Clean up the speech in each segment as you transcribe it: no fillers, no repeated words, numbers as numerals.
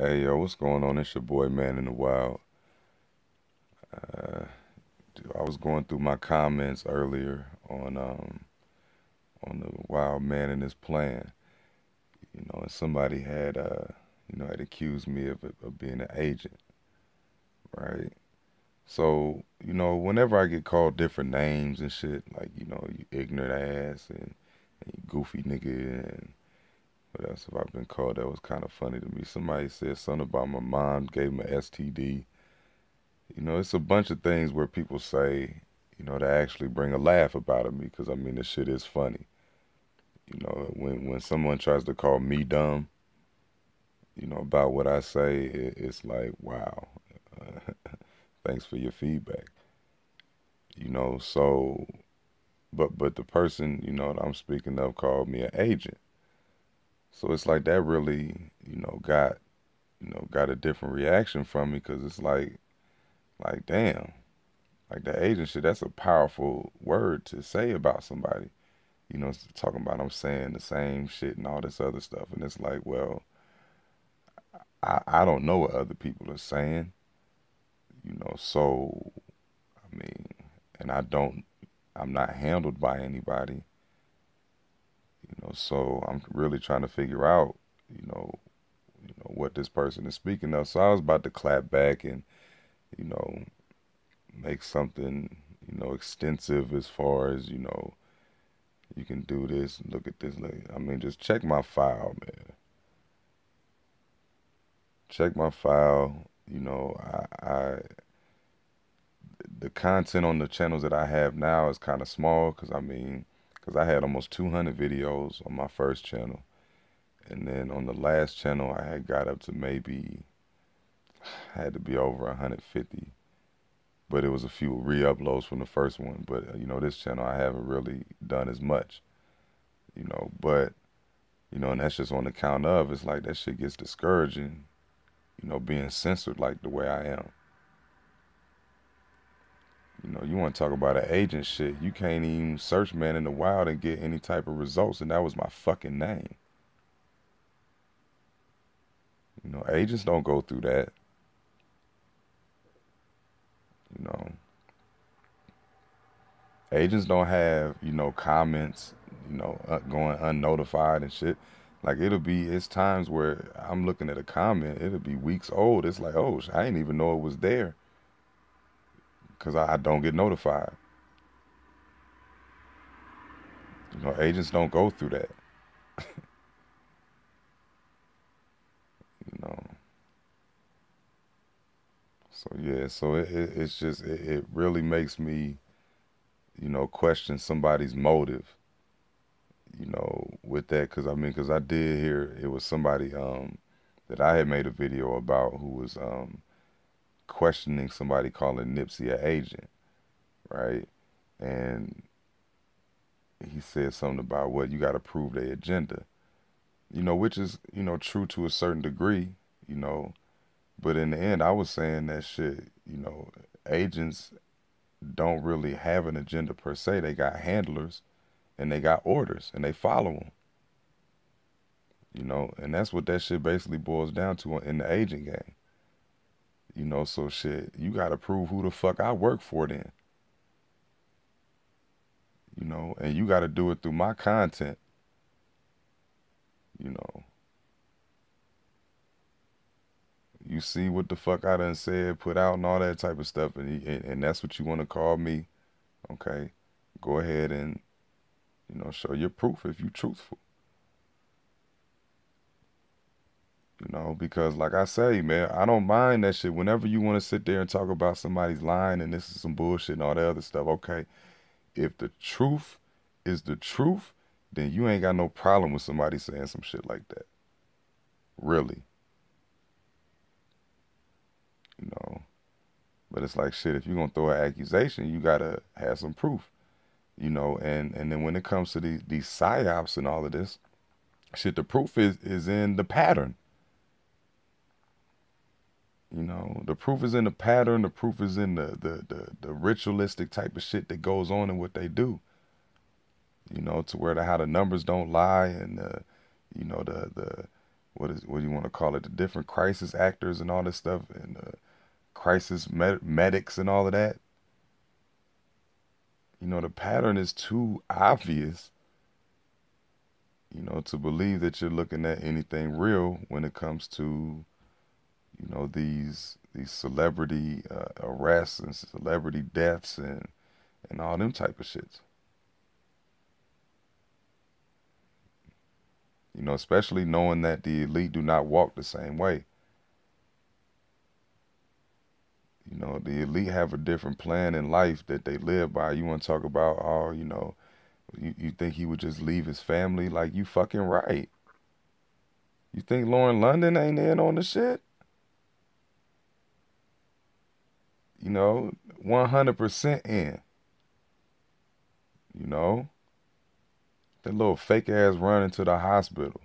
Hey yo, what's going on? It's your boy Man in the Wild. Uh, I was going through my comments earlier on the Wild Man and his plan, and somebody had had accused me of being an agent, right? So, whenever I get called different names and shit, like, you ignorant ass and you goofy nigga and what else have I been called? That was kind of funny to me. Somebody said something about my mom gave him an STD. It's a bunch of things where people say, to actually bring a laugh about at me, because I mean, this shit is funny. When someone tries to call me dumb, about what I say, it's like, wow, thanks for your feedback. So, but the person, that I'm speaking of called me an agent. So it's like that really, got a different reaction from me, because it's like, damn. Like the agent shit, that's a powerful word to say about somebody. Talking about I'm saying the same shit and all this other stuff. And it's like, well, I don't know what other people are saying, so, I mean, and I'm not handled by anybody, so I'm really trying to figure out, you know, what this person is speaking of. So I was about to clap back and, you know, make something, extensive as far as, you can do this, look at this. I mean, just check my file, man. Check my file. The content on the channels that I have now is kind of small, because I had almost 200 videos on my first channel. And then on the last channel, I had got up to maybe, had to be over 150. But it was a few re-uploads from the first one. But, this channel, I haven't really done as much, but and that's just on account of, it's like that shit gets discouraging, being censored like the way I am. You want to talk about an agent shit. You can't even search Man in the Wild and get any type of results, and that was my fucking name. Agents don't go through that. You know, agents don't have, comments, going unnotified and shit. Like it's times where I'm looking at a comment, it'll be weeks old. It's like, oh, I didn't even know it was there, because I don't get notified. Agents don't go through that. you know. So yeah, so it's just it really makes me, question somebody's motive, with that, because I did hear it was somebody that I had made a video about, who was questioning somebody calling Nipsey an agent, right? And he said something about, what, you got to prove their agenda, which is, true to a certain degree, you know. But in the end, I was saying that shit, agents don't really have an agenda per se. They got handlers and they got orders and they follow them, and that's what that shit basically boils down to in the agent game. So shit, you got to prove who the fuck I work for then, and you got to do it through my content, you know. You see what the fuck I done said, put out, and all that type of stuff, and that's what you want to call me, okay? Go ahead and, show your proof if you truthful. Because like I say, man, I don't mind that shit. Whenever you want to sit there and talk about somebody's lying and this is some bullshit and all that other stuff, okay. If the truth is the truth, then you ain't got no problem with somebody saying some shit like that. Really. You know. But it's like, shit, if you're gonna throw an accusation, you gotta have some proof. And then when it comes to these psyops and all of this, shit, the proof is in the pattern. The proof is in the pattern. The proof is in the ritualistic type of shit that goes on in what they do. To where how the numbers don't lie, and the what do you want to call it? The different crisis actors and all this stuff, and crisis medics and all of that. You know, the pattern is too obvious, you know, to believe that you're looking at anything real when it comes to, you know, these celebrity arrests and celebrity deaths and all them type of shits. You know, especially knowing that the elite do not walk the same way. You know, the elite have a different plan in life that they live by. You want to talk about, oh, you know, you think he would just leave his family? Like, you fucking right. You think Lauren London ain't in on the shit? You know, 100% in. You know, that little fake ass run into the hospital.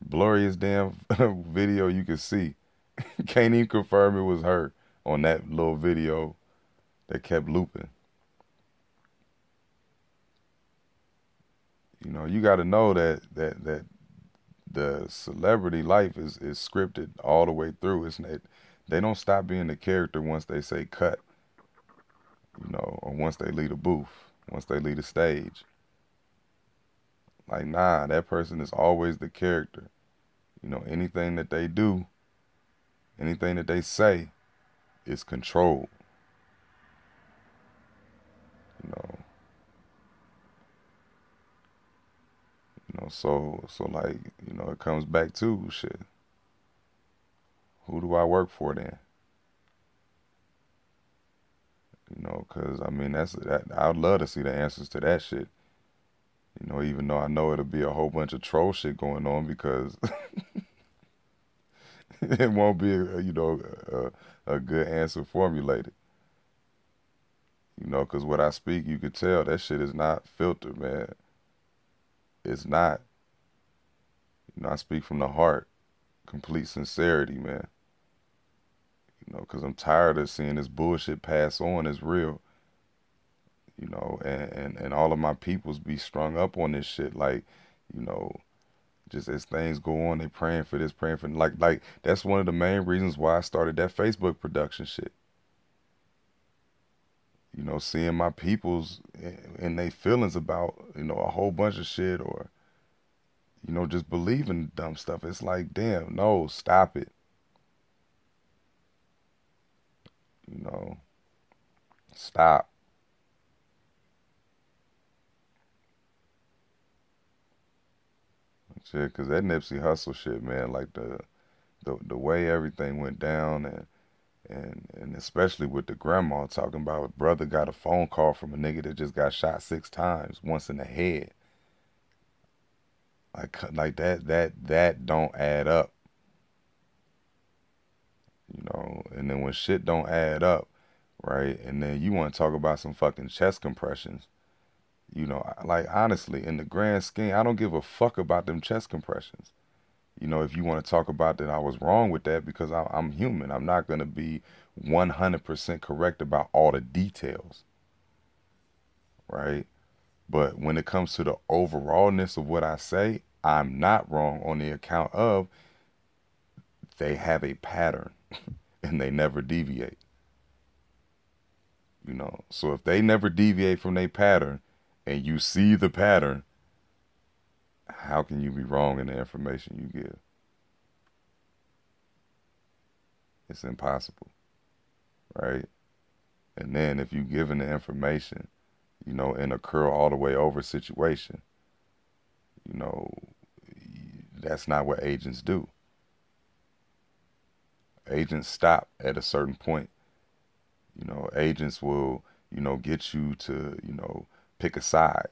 Blurriest damn video you could see. Can't even confirm it was her on that little video that kept looping. You know, you got to know that the celebrity life is scripted all the way through. It's not, they don't stop being the character once they say cut, you know, or once they leave the booth, once they leave the stage. Like, nah, that person is always the character. You know, anything that they do, anything that they say is controlled. You know, so like, you know, it comes back to shit. Who do I work for then? You know, because I mean, I'd love to see the answers to that shit. You know, even though I know it'll be a whole bunch of troll shit going on because it won't be, you know, a good answer formulated. You know, because what I speak, you could tell that shit is not filtered, man. It's not. You know, I speak from the heart, complete sincerity, man. You know, because I'm tired of seeing this bullshit pass on as real. You know, and all of my peoples be strung up on this shit. Like, you know, just as things go on, they praying for this, praying for like that's one of the main reasons why I started that Facebook production shit. You know, seeing my peoples and they feelings about, you know, a whole bunch of shit or, you know, just believing dumb stuff. It's like, damn, no, stop it. You know, stop. Shit, cause that Nipsey Hussle shit, man, like the way everything went down and especially with the grandma talking about brother got a phone call from a nigga that just got shot 6 times, once in the head. Like that don't add up, you know. And then when shit don't add up, right? And then you want to talk about some fucking chest compressions. You know, like honestly, in the grand scheme, I don't give a fuck about them chest compressions. You know, if you want to talk about that, I was wrong with that because I'm human. I'm not going to be 100% correct about all the details, right? But when it comes to the overallness of what I say, I'm not wrong on the account of they have a pattern and they never deviate. You know, so if they never deviate from their pattern and you see the pattern, how can you be wrong in the information you give? It's impossible, right? And then if you given the information, you know, in a curl all the way over situation, you know, that's not what agents do. Agents stop at a certain point. You know, agents will, you know, get you to, you know, pick a side.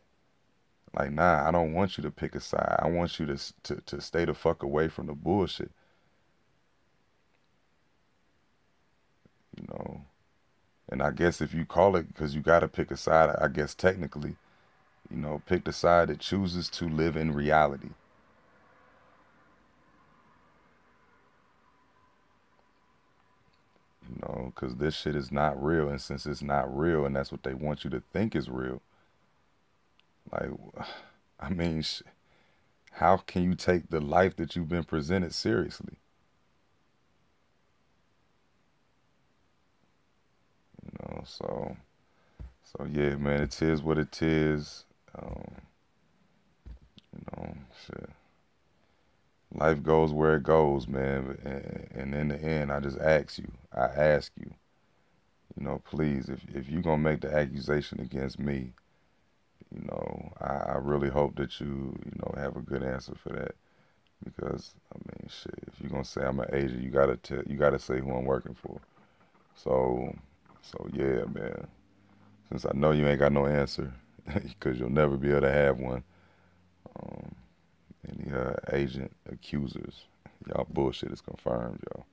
Like, nah, I don't want you to pick a side. I want you to stay the fuck away from the bullshit. You know, and I guess if you call it because you got to pick a side, I guess technically, you know, pick the side that chooses to live in reality. You know, because this shit is not real, and since it's not real, and that's what they want you to think is real, like, I mean, how can you take the life that you've been presented seriously? So yeah, man, it is what it is. Um, shit. Life goes where it goes, man. And in the end, I ask you, please, if you're gonna make the accusation against me, I really hope that you have a good answer for that. Because I mean, shit, if you're gonna say I'm an agent, you gotta say who I'm working for. So, so yeah, man. Since I know you ain't got no answer, because you'll never be able to have one. Um, any agent accusers, y'all bullshit is confirmed, y'all.